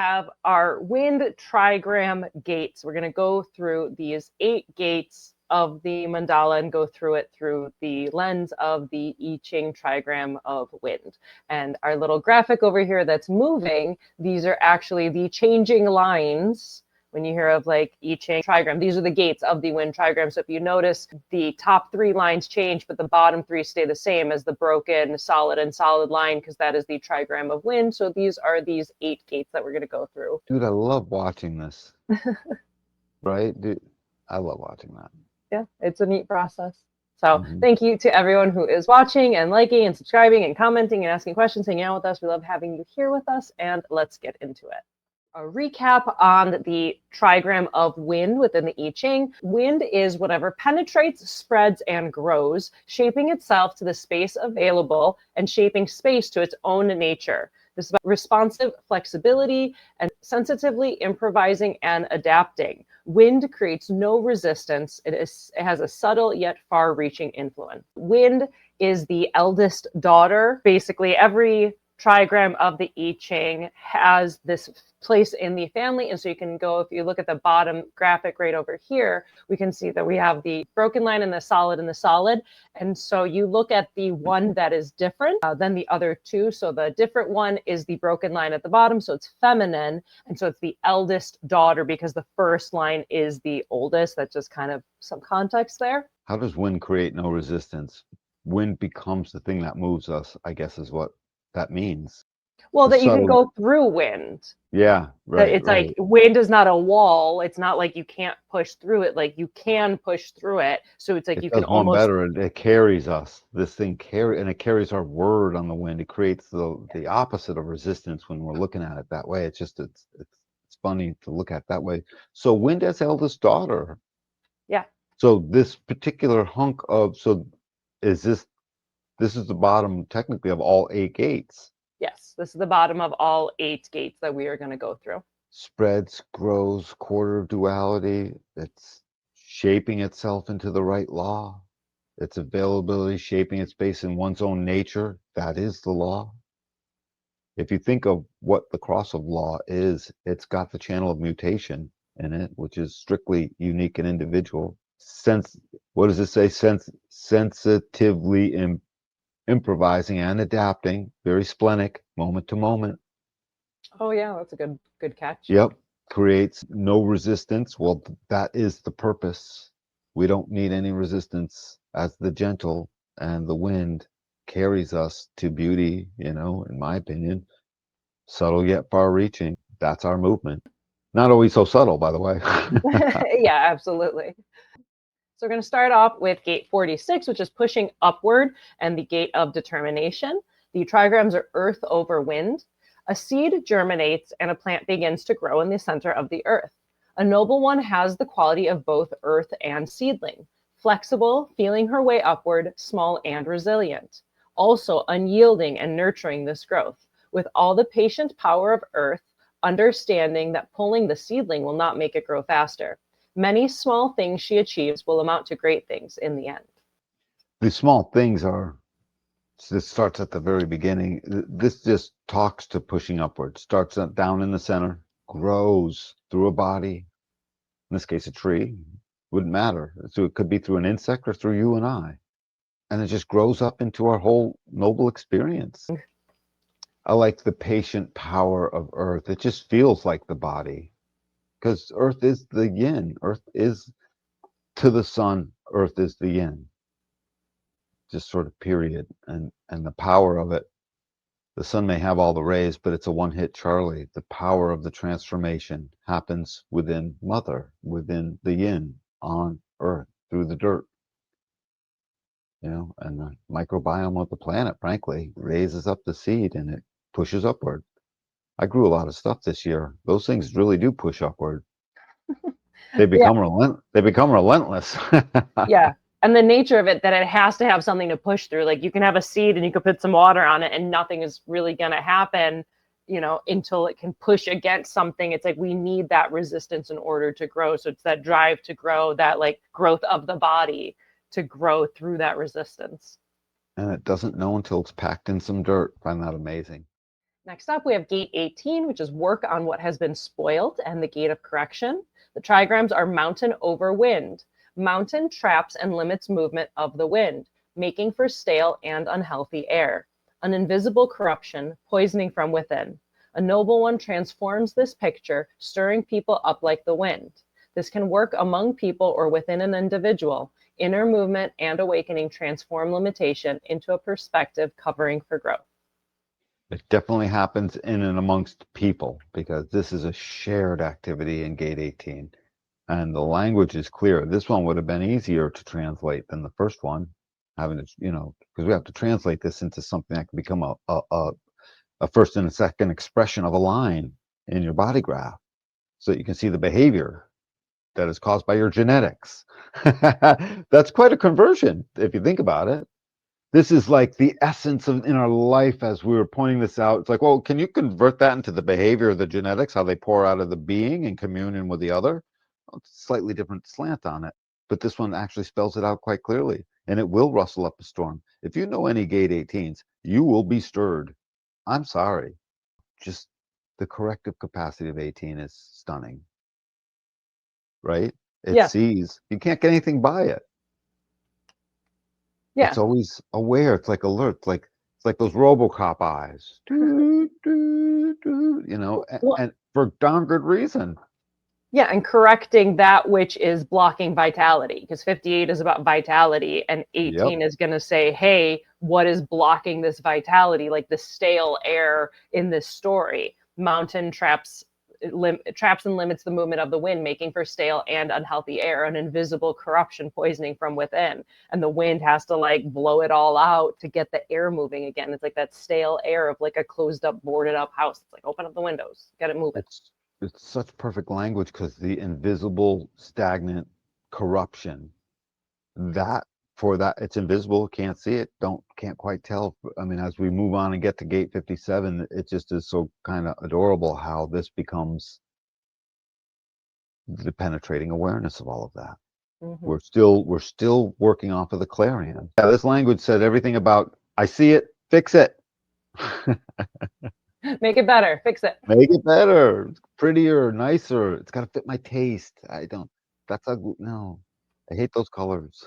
have our wind trigram gates. We're going to go through these 8 gates of the mandala and go through it through the lens of the I Ching trigram of wind. And our little graphic over here that's moving, these are actually the changing lines. When you hear of like I Ching trigram, these are the gates of the wind trigram. So if you notice, the top 3 lines change, but the bottom 3 stay the same as the broken solid and solid line, because that is the trigram of wind. So these are these 8 gates that we're going to go through. Dude, I love watching this. Right? Dude, I love watching that. Yeah, it's a neat process. So thank you to everyone who is watching and liking and subscribing and commenting and asking questions, hanging out with us. We love having you here with us, and let's get into it. A recap on the trigram of wind within the I Ching. Wind is whatever penetrates, spreads, and grows, shaping itself to the space available and shaping space to its own nature. This is about responsive flexibility and sensitively improvising and adapting. Wind creates no resistance. It has a subtle yet far-reaching influence. Wind is the eldest daughter. Basically, every trigram of the I Ching has this place in the family. And so you can go, if you look at the bottom graphic right over here, we can see that we have the broken line and the solid and the solid. And so you look at the one that is different than the other 2. So the different one is the broken line at the bottom. So it's feminine. And so it's the eldest daughter because the first line is the oldest. That's just kind of some context there. How does wind create no resistance? Wind becomes the thing that moves us, I guess is what that means. Well, that you can go through wind. Yeah, right. It's like wind is not a wall. It's not like you can't push through it. Like you can push through it. So it's like you can almost better. It carries us. This thing it carries our word on the wind. It creates the opposite of resistance when we're looking at it that way. It's just it's funny to look at that way. So wind as eldest daughter. Yeah. So this particular hunk of this is the bottom technically of all 8 gates. Yes, this is the bottom of all 8 gates that we are going to go through. Spreads, grows, quarter of duality. It's shaping itself into the right law. Its availability, shaping its space in one's own nature. That is the law. If you think of what the cross of law is, it's got the channel of mutation in it, which is strictly unique and individual. What does it say? Sensitively improvising and adapting, very splenic, moment to moment. Oh yeah, that's a good catch. Yep, creates no resistance. Well, that is the purpose. We don't need any resistance as the gentle, and the wind carries us to beauty, in my opinion. Subtle yet far-reaching. That's our movement. Not always so subtle, by the way. Yeah, absolutely. So we're going to start off with gate 46, which is pushing upward, and the gate of determination. The trigrams are earth over wind. A seed germinates and a plant begins to grow in the center of the earth. A noble one has the quality of both earth and seedling, flexible, feeling her way upward, small and resilient, also unyielding and nurturing this growth, with all the patient power of earth, understanding that pulling the seedling will not make it grow faster. Many small things she achieves will amount to great things in the end. The small things this starts at the very beginning. This just talks to pushing upward. Starts down in the center, grows through a body, in this case a tree, wouldn't matter. So it could be through an insect or through you and I. And it just grows up into our whole noble experience. I like the patient power of earth. It just feels like the body. Because earth is the yin. Earth is to the sun. Earth is the yin. Just sort of period. And the power of it. The sun may have all the rays, but it's a one-hit Charlie. The power of the transformation happens within mother, within the yin, on earth, through the dirt. And the microbiome of the planet, frankly, raises up the seed and it pushes upward. I grew a lot of stuff this year. Those things really do push upward. They become relentless. Yeah. And the nature of it, that it has to have something to push through. Like you can have a seed and you can put some water on it and nothing is really going to happen, until it can push against something. It's like we need that resistance in order to grow. So it's that drive to grow, that like growth of the body to grow through that resistance. And it doesn't know until it's packed in some dirt. I find that amazing. Next up, we have gate 18, which is work on what has been spoiled, and the gate of correction. The trigrams are mountain over wind. Mountain traps and limits movement of the wind, making for stale and unhealthy air. An invisible corruption, poisoning from within. A noble one transforms this picture, stirring people up like the wind. This can work among people or within an individual. Inner movement and awakening transform limitation into a perspective covering for growth. It definitely happens in and amongst people because this is a shared activity in gate 18. And the language is clear. This one would have been easier to translate than the first one, having to, because we have to translate this into something that can become a first and a second expression of a line in your body graph so that you can see the behavior that is caused by your genetics. That's quite a conversion if you think about it. This is like the essence of in our life as we were pointing this out. It's like, well, can you convert that into the behavior of the genetics, how they pour out of the being in communion with the other? Well, it's a slightly different slant on it, but this one actually spells it out quite clearly, and it will rustle up a storm. If you know any gate 18s, you will be stirred. I'm sorry. Just the corrective capacity of 18 is stunning, right? It sees, you can't get anything by it. Yeah. It's always aware. It's like alert. It's like those RoboCop eyes. And for darn good reason. Yeah, and correcting that which is blocking vitality, because 58 is about vitality, and 18 is going to say, hey, what is blocking this vitality, like the stale air in this story? Mountain traps and limits the movement of the wind, making for stale and unhealthy air, an invisible corruption poisoning from within. And the wind has to like blow it all out to get the air moving again. It's like that stale air of like a closed up, boarded up house. It's like, open up the windows, get it moving. It's such perfect language because the invisible, stagnant corruption, it's invisible, can't see it, can't quite tell. I mean, as we move on and get to gate 57, it just is so kind of adorable how this becomes the penetrating awareness of all of that. Mm-hmm. We're still working off of the clarion. Yeah, this language said everything about I see it, fix it. Make it better, fix it. Make it better, prettier, nicer. It's got to fit my taste. That's ugly. No, I hate those colors.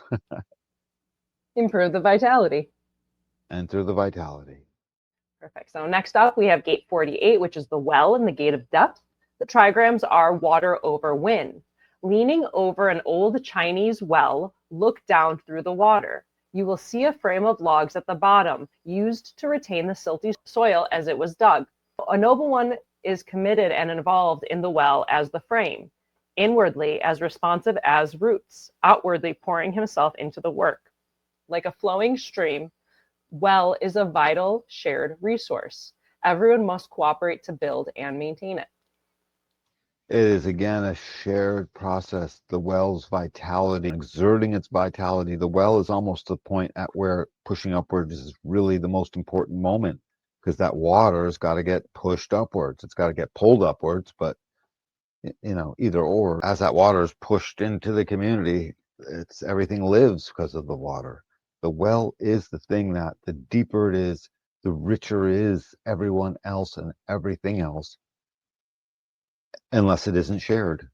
Improve the vitality. Enter the vitality. Perfect. So next up, we have gate 48, which is the well and the gate of depth. The trigrams are water over wind. Leaning over an old Chinese well, look down through the water. You will see a frame of logs at the bottom, used to retain the silty soil as it was dug. A noble one is committed and involved in the well as the frame, inwardly as responsive as roots, outwardly pouring himself into the work. Like a flowing stream, well is a vital shared resource. Everyone must cooperate to build and maintain it. It is, again, a shared process. The well's vitality, exerting its vitality. The well is almost the point at where pushing upwards is really the most important moment, because that water has got to get pushed upwards. It's got to get pulled upwards, but, either or. As that water is pushed into the community, everything lives because of the water. The well is the thing that the deeper it is, the richer is everyone else and everything else. Unless it isn't shared.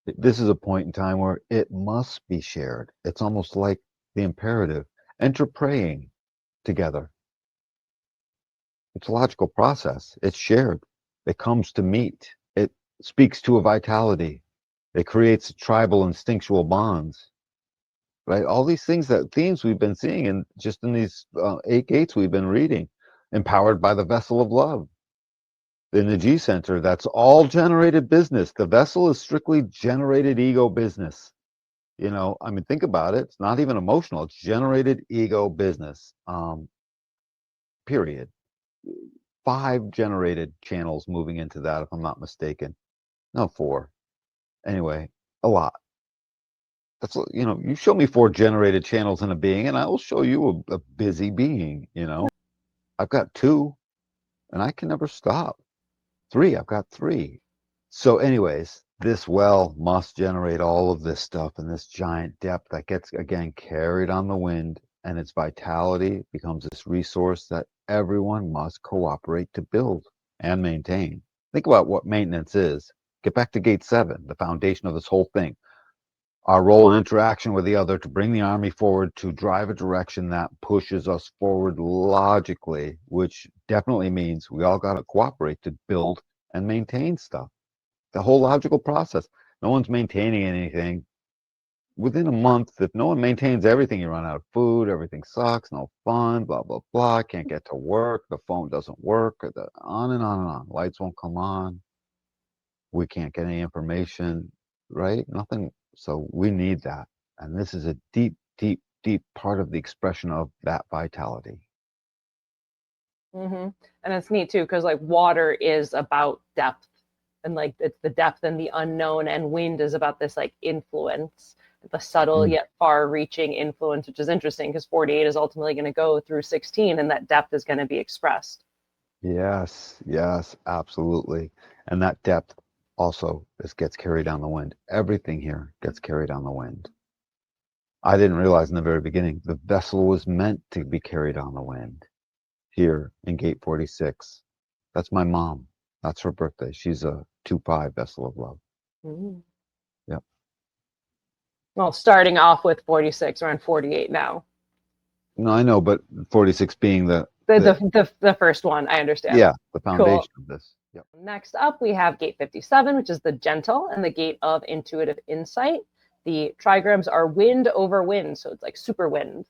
This is a point in time where it must be shared. It's almost like the imperative. Enter praying together. It's a logical process. It's shared. It comes to meet. It speaks to a vitality. It creates tribal instinctual bonds. Right? All these themes we've been seeing in these 8 gates we've been reading. Empowered by the vessel of love. In the G Center, that's all generated business. The vessel is strictly generated ego business. Think about it. It's not even emotional. It's generated ego business. Period. 5 generated channels moving into that, if I'm not mistaken. No, 4. Anyway, a lot. That's you show me 4 generated channels in a being, and I will show you a busy being. I've got 2, and I can never stop. 3, I've got 3. So anyways, this well must generate all of this stuff in this giant depth that gets, again, carried on the wind, and its vitality becomes this resource that everyone must cooperate to build and maintain. Think about what maintenance is. Get back to gate 7, the foundation of this whole thing. Our role in interaction with the other to bring the army forward, to drive a direction that pushes us forward logically, which definitely means we all got to cooperate to build and maintain stuff. The whole logical process. No one's maintaining anything. Within a month, if no one maintains everything, you run out of food, everything sucks, no fun, blah, blah, blah, can't get to work, the phone doesn't work, on and on and on. Lights won't come on. We can't get any information, right? Nothing. So we need that. And this is a deep, deep, deep part of the expression of that vitality. And it's neat too, because like water is about depth, and like it's the depth and the unknown, and wind is about this like influence, the subtle yet far-reaching influence, which is interesting because 48 is ultimately going to go through 16, and that depth is going to be expressed. Yes, yes, absolutely. And that depth also gets carried on the wind. Everything here gets carried on the wind. I didn't realize in the very beginning the vessel was meant to be carried on the wind. Here in gate 46. That's my mom. That's her birthday. She's a 2-5 vessel of love. Yep. Well, starting off with 46, we're on 48 now. No, I know, but 46 being the first one, I understand. Yeah, the foundation of this. Yep. Next up, we have gate 57, which is the gentle and the gate of intuitive insight. The trigrams are wind over wind, so it's like super wind.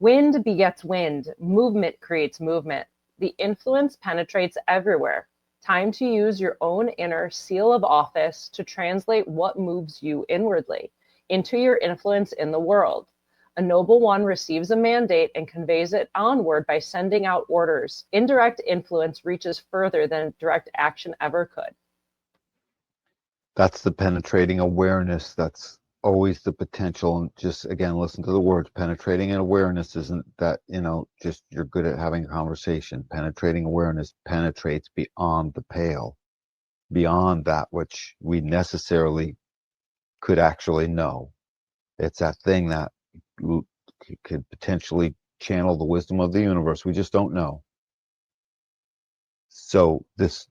Wind begets wind. Movement creates movement. The influence penetrates everywhere. Time to use your own inner seal of office to translate what moves you inwardly into your influence in the world. A noble one receives a mandate and conveys it onward by sending out orders. Indirect influence reaches further than direct action ever could. That's the penetrating awareness. That's always the potential. And just again, listen to the words. Penetrating an awareness isn't that, just you're good at having a conversation. Penetrating awareness penetrates beyond the pale, beyond that which we necessarily could actually know. It's that thing that could potentially channel the wisdom of the universe. We just don't know. So this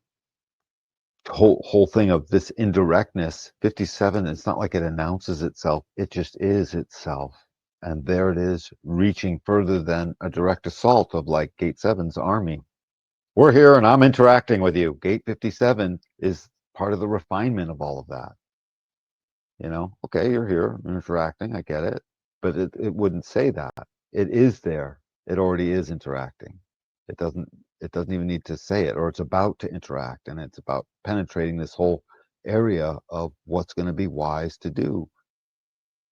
whole thing of this indirectness, 57, it's not like it announces itself, it just is itself. And there it is, reaching further than a direct assault of like gate 7's army. We're here and I'm interacting with you. Gate 57 is part of the refinement of all of that. Okay, you're here, I'm interacting, I get it, but it wouldn't say that. It is there. It already is interacting. It doesn't even need to say it, or it's about to interact, and it's about penetrating this whole area of what's going to be wise to do.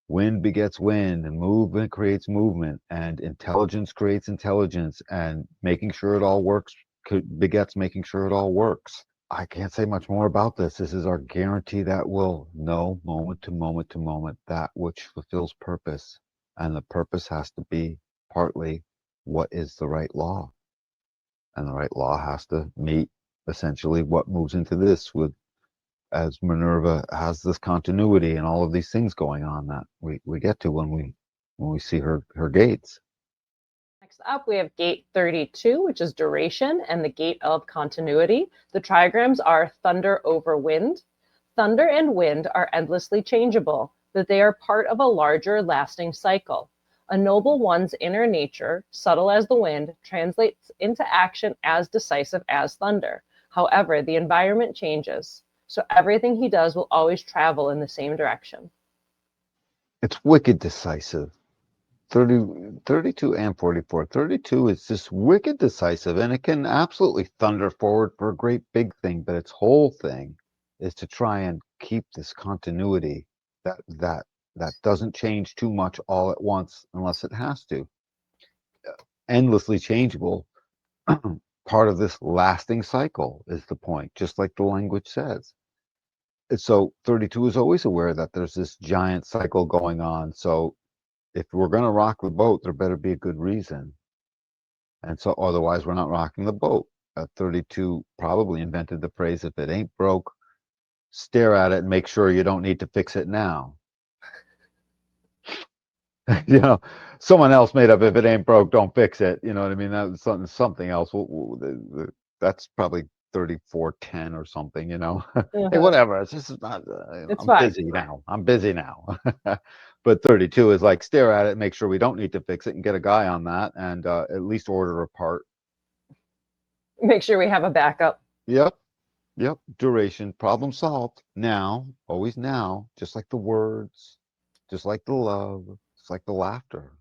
Wind begets wind, and movement creates movement, and intelligence creates intelligence, and making sure it all works begets making sure it all works. I can't say much more about this. This is our guarantee that we'll know moment to moment to moment that which fulfills purpose. And the purpose has to be partly what is the right law. And the right law has to meet essentially what moves into this with, as Minerva has this continuity and all of these things going on that we get to when we see her gates. Next up, we have gate 32, which is duration, and the gate of continuity. The trigrams are thunder over wind. Thunder and wind are endlessly changeable, but they are part of a larger, lasting cycle. A noble one's inner nature, subtle as the wind, translates into action as decisive as thunder. However, the environment changes, so everything he does will always travel in the same direction. It's wicked decisive. 32 and 44. 32 is just wicked decisive, and it can absolutely thunder forward for a great big thing, but its whole thing is to try and keep this continuity that doesn't change too much all at once unless it has to. Endlessly changeable. Part of this lasting cycle is the point, just like the language says. So 32 is always aware that there's this giant cycle going on. So if we're going to rock the boat, there better be a good reason. And so otherwise we're not rocking the boat. 32 probably invented the phrase, if it ain't broke, stare at it and make sure you don't need to fix it now. You know, someone else made up, if it ain't broke, don't fix it. You know what I mean? That's something else. That's probably 3410 or something, you know. Hey, Uh-huh. whatever. It's just not, It's I'm fine. busy now. I'm busy now. But 32 is like stare at it, make sure we don't need to fix it and get a guy on that and at least order a part. Make sure we have a backup. Yep. Yep. Duration, problem solved. Now, always now, just like the words, just like the love, just like the laughter.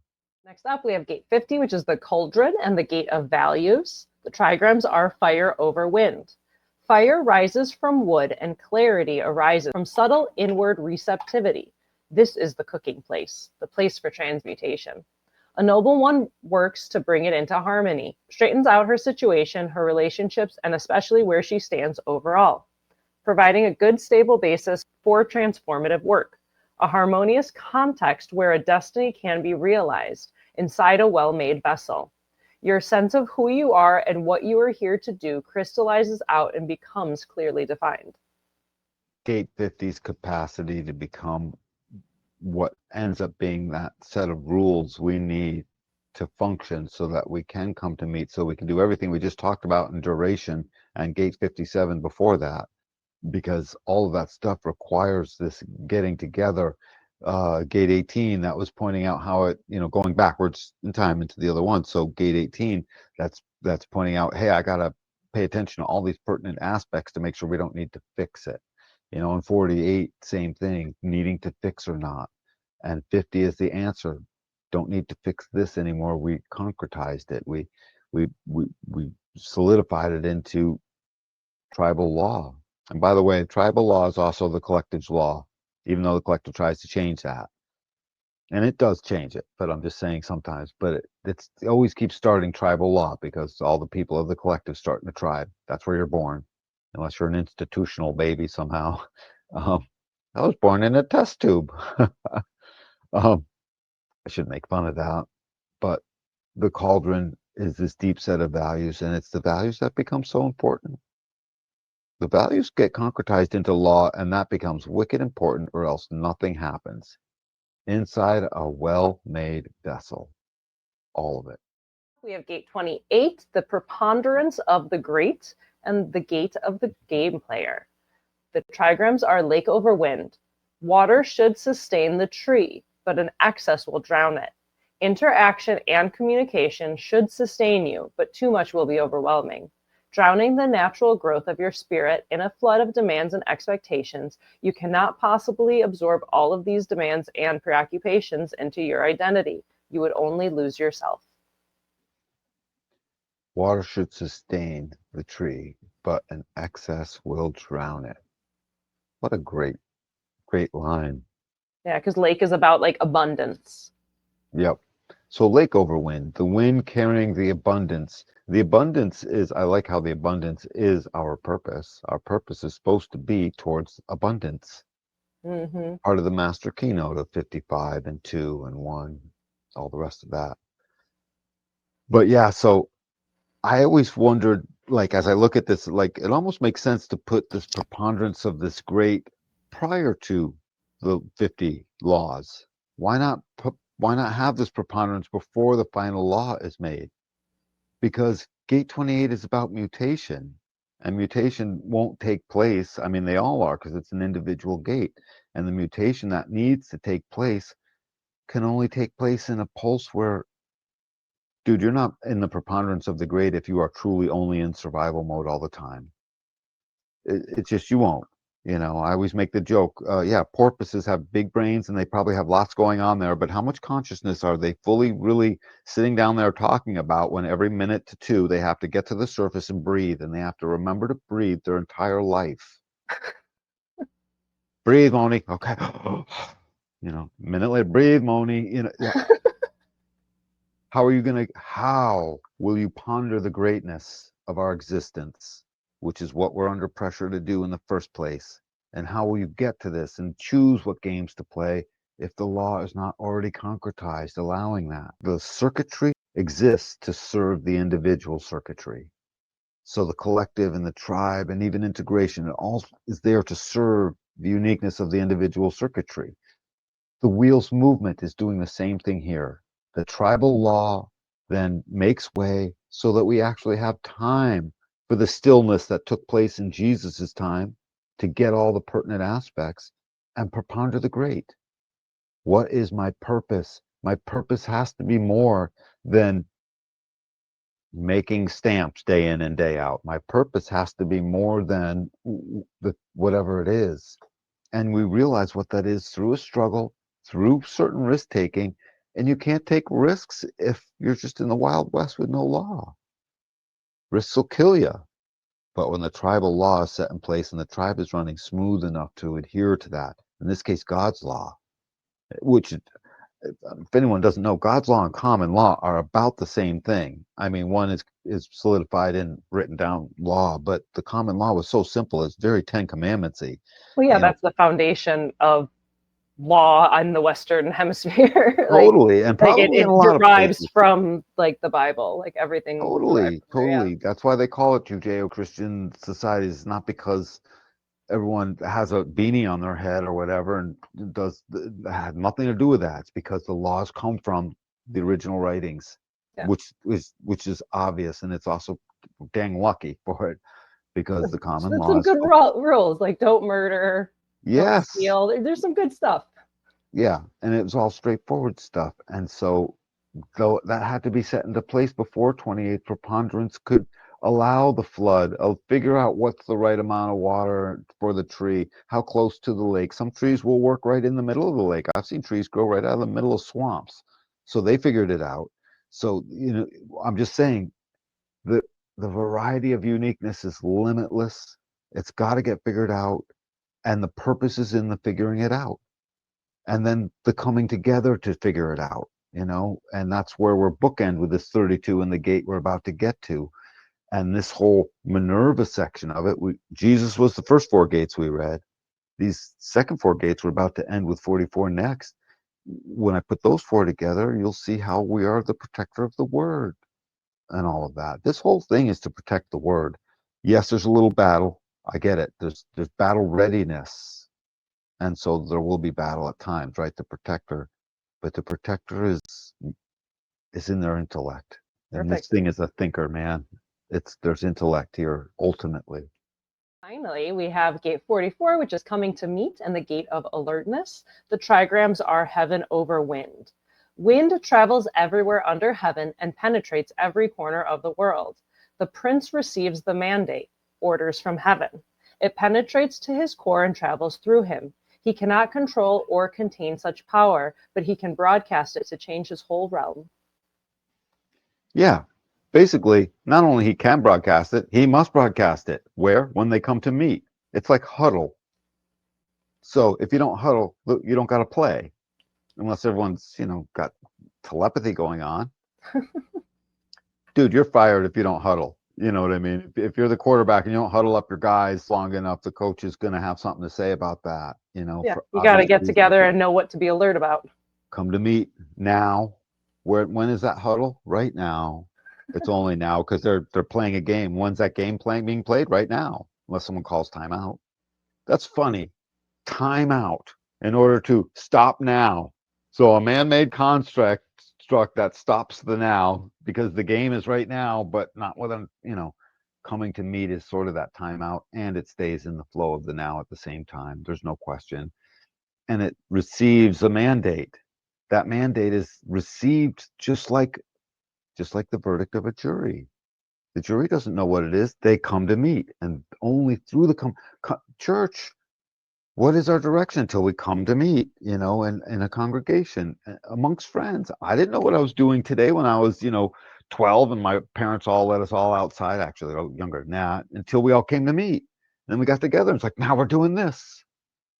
Next up, we have gate 50, which is the cauldron and the gate of values. The trigrams are fire over wind. Fire rises from wood, and clarity arises from subtle inward receptivity. This is the cooking place, the place for transmutation. A noble one works to bring it into harmony, straightens out her situation, her relationships, and especially where she stands overall, providing a good, stable basis for transformative work, a harmonious context where a destiny can be realized inside a well made vessel. Your sense of who you are and what you are here to do crystallizes out and becomes clearly defined. Gate 50's capacity to become what ends up being that set of rules we need to function so that we can come to meet, so we can do everything we just talked about in duration and gate 57 before that, because all of that stuff requires this getting together. Gate 18, that was pointing out how it, you know, going backwards in time into the other one. So gate 18, that's pointing out, hey, I gotta pay attention to all these pertinent aspects to make sure we don't need to fix it. You know, and 48, same thing, needing to fix or not. And 50 is the answer. Don't need to fix this anymore. We concretized it. We solidified it into tribal law. And by the way, tribal law is also the collective's law, even though the collective tries to change that. And it does change it, but I'm just saying sometimes. But it always keeps starting tribal law because all the people of the collective start in the tribe. That's where you're born, unless you're an institutional baby somehow. Um, I was born in a test tube. I shouldn't make fun of that, but the cauldron is this deep set of values, and it's the values that become so important. The values get concretized into law, and that becomes wicked important, or else nothing happens inside a well-made vessel. All of it. We have gate 28, the preponderance of the great, and the gate of the game player. The trigrams are lake over wind. Water should sustain the tree, but an excess will drown it. Interaction and communication should sustain you, but too much will be overwhelming. Drowning the natural growth of your spirit in a flood of demands and expectations, you cannot possibly absorb all of these demands and preoccupations into your identity. You would only lose yourself. Water should sustain the tree, but an excess will drown it. What a great, great line. Yeah, because lake is about like abundance. Yep. So lake over wind, the wind carrying the abundance. The abundance is, I like how the abundance is our purpose. Our purpose is supposed to be towards abundance. Mm-hmm. Part of the master keynote of 55 and 2 and 1, all the rest of that. But yeah, so I always wondered, like, as I look at this, like, it almost makes sense to put this preponderance of this great prior to the 50 laws. Why not have this preponderance before the final law is made? Because gate 28 is about mutation, and mutation won't take place. I mean, they all are because it's an individual gate, and the mutation that needs to take place can only take place in a pulse where, dude, you're not in the preponderance of the great if you are truly only in survival mode all the time. It's just you won't. You know, I always make the joke, yeah, porpoises have big brains and they probably have lots going on there, but how much consciousness are they fully really sitting down there talking about when every minute to two they have to get to the surface and breathe, and they have to remember to breathe their entire life? Breathe, Moni. Okay. You know, a minute later, breathe, Moni. You know, how will you ponder the greatness of our existence, which is what we're under pressure to do in the first place? And how will you get to this and choose what games to play if the law is not already concretized, allowing that? The circuitry exists to serve the individual circuitry. So the collective and the tribe and even integration, it all is there to serve the uniqueness of the individual circuitry. The wheel's movement is doing the same thing here. The tribal law then makes way so that we actually have time for the stillness that took place in Jesus's time to get all the pertinent aspects and proponder the great. What is my purpose? My purpose has to be more than making stamps day in and day out. My purpose has to be more than whatever it is. And we realize what that is through a struggle, through certain risk taking. And you can't take risks if you're just in the Wild West with no law. Risks will kill you. But when the tribal law is set in place and the tribe is running smooth enough to adhere to that, in this case, God's law, which, if anyone doesn't know, God's law and common law are about the same thing. I mean, one is solidified in written down law, but the common law was so simple. It's very Ten Commandments-y. Well, yeah, that's the foundation of law in the Western Hemisphere. Totally, and probably it in a lot of derives places. from like the Bible, like everything. Totally. Yeah. That's why they call it Judeo-Christian societies, not because everyone has a beanie on their head or whatever and that had nothing to do with that. It's because the laws come from the original writings, Yeah. which is obvious, and it's also dang lucky for it because the common There's law some is good rules, like don't murder, don't steal. There's some good stuff. Yeah, and it was all straightforward stuff. And so, though that had to be set into place before 28 preponderance could allow the flood, figure out what's the right amount of water for the tree, how close to the lake. Some trees will work right in the middle of the lake. I've seen trees grow right out of the middle of swamps. So they figured it out. So, I'm just saying that the variety of uniqueness is limitless. It's got to get figured out. And the purpose is in the figuring it out. And then the coming together to figure it out, and that's where we're bookend with this 32 and the gate we're about to get to. And this whole Minerva section of it, Jesus was the first 4 gates we read. These second 4 gates we're about to end with 44 next. When I put those 4 together, you'll see how we are the protector of the word and all of that. This whole thing is to protect the word. Yes, there's a little battle. I get it. There's battle readiness. And so there will be battle at times, right? The protector, but the protector is in their intellect. And this thing is a thinker, man. There's intellect here ultimately. Finally, we have gate 44, which is coming to meet, and the gate of alertness. The trigrams are heaven over wind. Wind travels everywhere under heaven and penetrates every corner of the world. The prince receives the mandate, orders from heaven. It penetrates to his core and travels through him. He cannot control or contain such power, but he can broadcast it to change his whole realm. Yeah. Basically, not only he can broadcast it, he must broadcast it. Where? When they come to meet. It's like huddle. So if you don't huddle, you don't got to play. Unless everyone's, got telepathy going on. Dude, you're fired if you don't huddle. You know what I mean? If you're the quarterback and you don't huddle up your guys long enough, the coach is going to have something to say about that. Yeah, you got to get together and know what to be alert about. Come to meet now. When is that huddle? Right now. It's only now because they're playing a game. When's that game being played? Right now, unless someone calls timeout. That's funny. Timeout in order to stop now. So a man-made construct that stops the now because the game is right now, but not with them, coming to meet is sort of that timeout, and it stays in the flow of the now at the same time. There's no question. And it receives a mandate. That mandate is received just like the verdict of a jury. The jury doesn't know what it is. They come to meet, and only through the church. What is our direction until we come to meet, in a congregation amongst friends? I didn't know what I was doing today when I was, 12 and my parents all let us all outside, actually, younger than that, until we all came to meet. And then we got together and it's like, now we're doing this.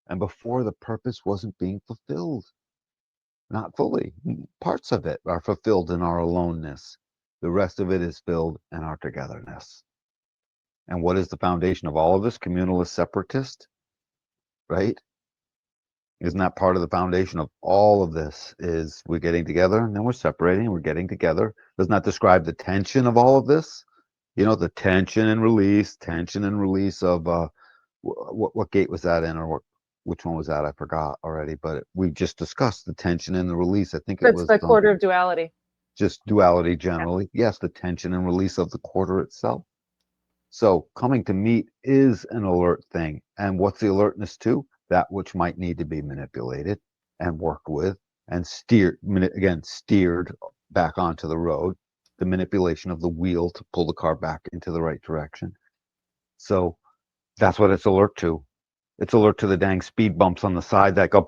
And before, the purpose wasn't being fulfilled. Not fully. Parts of it are fulfilled in our aloneness. The rest of it is filled in our togetherness. And what is the foundation of all of this? Communalist separatist, right? Isn't that part of the foundation of all of this? Is we're getting together and then we're separating, we're getting together. Doesn't that describe the tension of all of this? The tension and release of what gate was that in, or which one was that? I forgot already, but we just discussed the tension and the release. I think it It's was the Quarter of Duality. just duality generally. Yes, the tension and release of the quarter itself. So coming to meet is an alert thing. And what's the alertness to? That which might need to be manipulated and worked with and steered back onto the road. The manipulation of the wheel to pull the car back into the right direction. So that's what it's alert to. It's alert to the dang speed bumps on the side that go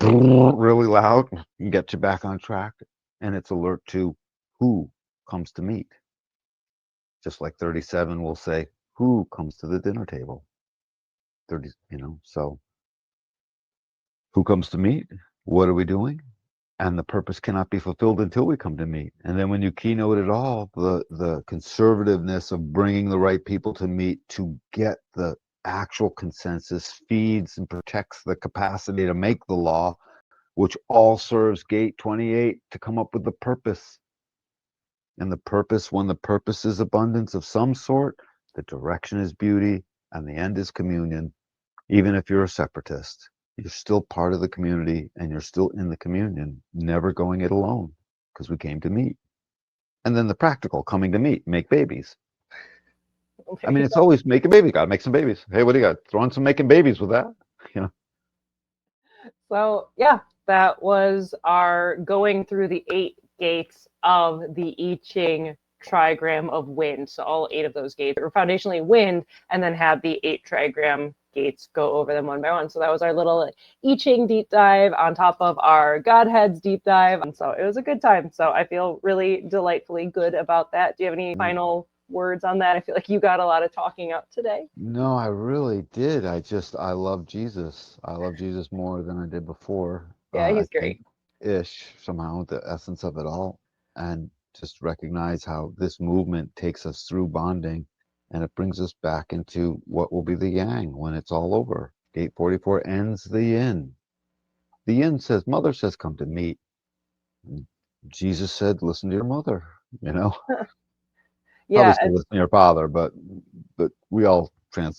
really loud and get you back on track. And it's alert to who comes to meet. Just like 37 will say, who comes to the dinner table? 30, so who comes to meet? What are we doing? And the purpose cannot be fulfilled until we come to meet. And then when you keynote it all, the conservativeness of bringing the right people to meet to get the actual consensus feeds and protects the capacity to make the law, which all serves gate 28 to come up with the purpose. And the purpose, when the purpose is abundance of some sort, the direction is beauty and the end is communion. Even if you're a separatist, you're still part of the community and you're still in the communion, never going it alone because we came to meet. And then the practical, coming to meet, make babies. I mean, it's always make a baby. Got to make some babies. Hey, what do you got? Throw in some making babies with that. So yeah, that was our going through the 8 gates of the I Ching trigram of wind. So all 8 of those gates were foundationally wind, and then had the 8 trigram gates go over them one by one. So that was our little I Ching deep dive on top of our Godheads deep dive. And so it was a good time. So I feel really delightfully good about that. Do you have any final words on that? I feel like you got a lot of talking out today. No, I really did. I love Jesus. I love Jesus more than I did before. Yeah, he's great. Somehow the essence of it all, and just recognize how this movement takes us through bonding and it brings us back into what will be the yang when it's all over. Gate 44 ends the yin. The yin says, mother says, come to meet. And Jesus said, listen to your mother, Yeah. Probably still listen to your father, but we all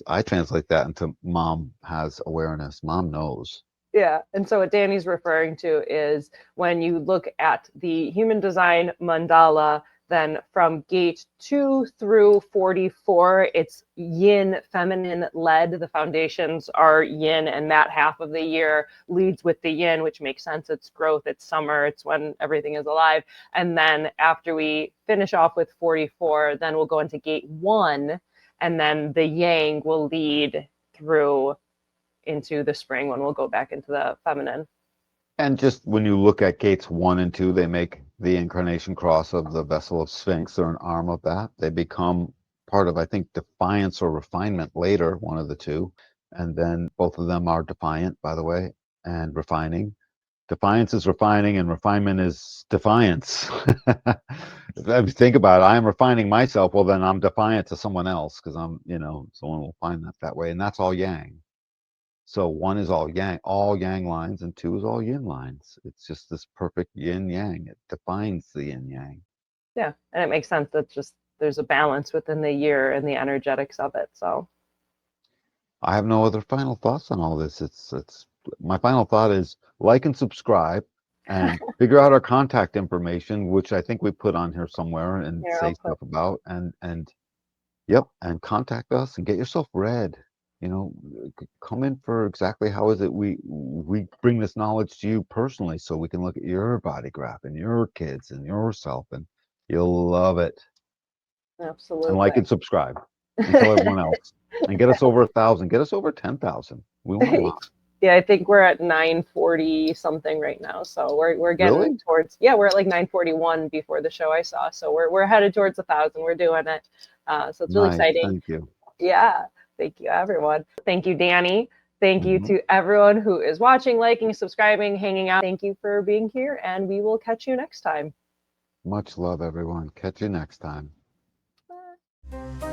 I translate that into mom has awareness. Mom knows. Yeah. And so what Danny's referring to is when you look at the human design mandala, then from gate 2 through 44, it's yin, feminine led. The foundations are yin, and that half of the year leads with the yin, which makes sense. It's growth, it's summer, it's when everything is alive. And then after we finish off with 44, then we'll go into gate 1, and then the yang will lead through into the spring when we'll go back into the feminine. And just when you look at gates 1 and 2, they make the incarnation cross of the vessel of Sphinx or an arm of that. They become part of, I think, defiance or refinement later, one of the two. And then both of them are defiant, by the way, and refining. Defiance is refining and refinement is defiance. If you think about it, I am refining myself, well, then I'm defiant to someone else because someone will find that way. And that's all yang. So 1 is all yang lines, and 2 is all yin lines. It's just this perfect yin yang. It defines the yin yang. Yeah, and it makes sense that just there's a balance within the year and the energetics of it. So I have no other final thoughts on all this. It's my final thought is like and subscribe and figure out our contact information, which I think we put on here somewhere, and say stuff about and contact us and get yourself read. Come in for exactly how is it we bring this knowledge to you personally, so we can look at your body graph and your kids and yourself, and you'll love it. Absolutely. And like and subscribe and tell everyone else, and get us over 1,000, get us over 10,000. We want a lot. Yeah, I think we're at 940 something right now. So we're getting towards, we're at like 941 before the show I saw. So we're headed towards 1,000. We're doing it. So it's really exciting. Thank you. Yeah. Thank you, everyone. Thank you, Danny. Thank you to everyone who is watching, liking, subscribing, hanging out. Thank you for being here, and we will catch you next time. Much love, everyone. Catch you next time. Bye.